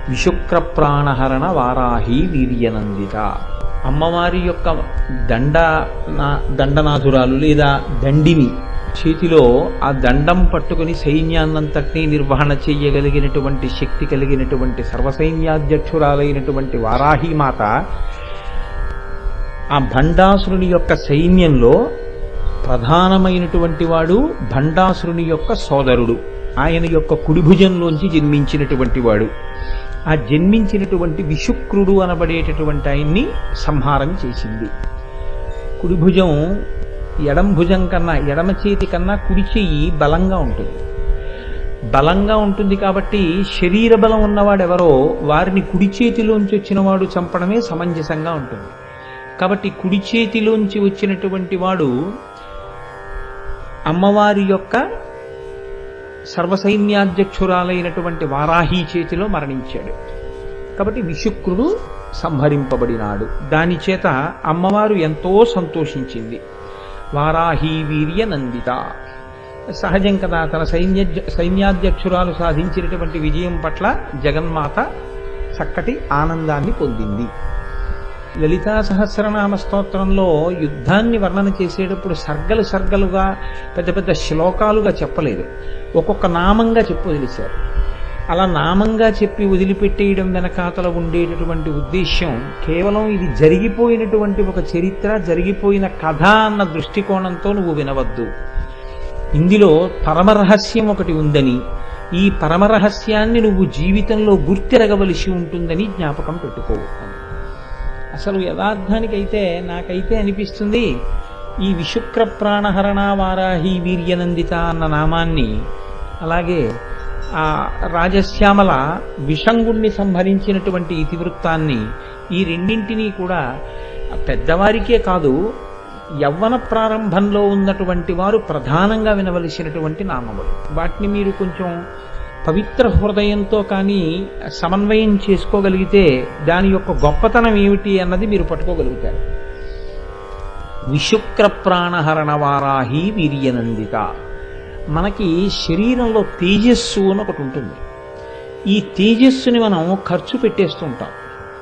విశుక్ర ప్రాణహరణ వారాహి వీర్యనందిత. అమ్మవారి యొక్క దండనాథురాలు లేదా దండిని చేతిలో ఆ దండం పట్టుకుని సైన్యాన్నంతటినీ నిర్వహణ చెయ్యగలిగినటువంటి శక్తి కలిగినటువంటి సర్వసైన్యాధ్యక్షురాలైనటువంటి వారాహిమాత ఆ భండాసురుని యొక్క సైన్యంలో ప్రధానమైనటువంటి వాడు భండాసురుని యొక్క సోదరుడు. ఆయన యొక్క కుడిభుజంలోంచి జన్మించినటువంటి వాడు. ఆ జన్మించినటువంటి విశుక్రుడు అనబడేటటువంటి ఆయన్ని సంహారం చేసింది. కుడిభుజం ఎడం భుజం కన్నా, ఎడమ చేతి కన్నా కుడి చెయ్యి బలంగా ఉంటుంది. బలంగా ఉంటుంది కాబట్టి శరీర బలం ఉన్నవాడెవరో వారిని కుడి చేతిలోంచి వచ్చిన వాడు చంపడమే సమంజసంగా ఉంటుంది. కాబట్టి కుడి చేతిలోంచి వచ్చినటువంటి వాడు అమ్మవారి యొక్క సర్వసైన్యాధ్యక్షురాలైనటువంటి వారాహి చేతిలో మరణించాడు. కాబట్టి విశుక్రుడు సంహరింపబడినాడు. దాని చేత అమ్మవారు ఎంతో సంతోషించింది. వారాహి వీర్య నందిత. సహజం కదా, తన సైన్యాధ్యక్షురాలు సాధించినటువంటి విజయం పట్ల జగన్మాత చక్కటి ఆనందాన్ని పొందింది. లలితా సహస్రనామ స్తోత్రంలో యుద్ధాన్ని వర్ణన చేసేటప్పుడు సర్గలుగా పెద్ద పెద్ద శ్లోకాలుగా చెప్పలేదు, ఒక్కొక్క నామంగా చెప్పి వదిలేశారు. అలా నామంగా చెప్పి వదిలిపెట్టేయడం వెనకాతల ఉండేటటువంటి ఉద్దేశ్యం కేవలం ఇది జరిగిపోయినటువంటి ఒక చరిత్ర, జరిగిపోయిన కథ అన్న దృష్టికోణంతో నువ్వు వినవద్దు. ఇందులో పరమరహస్యం ఒకటి ఉందని, ఈ పరమరహస్యాన్ని నువ్వు జీవితంలో గుర్తిరగవలసి ఉంటుందని జ్ఞాపకం పెట్టుకో. అసలు యథార్థానికైతే నాకైతే అనిపిస్తుంది, ఈ విశుక్ర ప్రాణహరణ వారాహి వీర్యనందిత అన్న నామాన్ని, అలాగే ఆ రాజశ్యామల విషంగుణ్ణి సంహరించినటువంటి ఇతివృత్తాన్ని, ఈ రెండింటినీ కూడా పెద్దవారికే కాదు యవ్వన ప్రారంభంలో ఉన్నటువంటి వారు ప్రధానంగా వినవలసినటువంటి నామములు. వాటిని మీరు కొంచెం పవిత్ర హృదయంతో కానీ సమన్వయం చేసుకోగలిగితే దాని యొక్క గొప్పతనం ఏమిటి అన్నది మీరు పట్టుకోగలుగుతారు. విశుక్ర ప్రాణహరణ వారాహి వీర్యనందిత. మనకి శరీరంలో తేజస్సు అని ఒకటి ఉంటుంది. ఈ తేజస్సుని మనం ఖర్చు పెట్టేస్తూ ఉంటాం.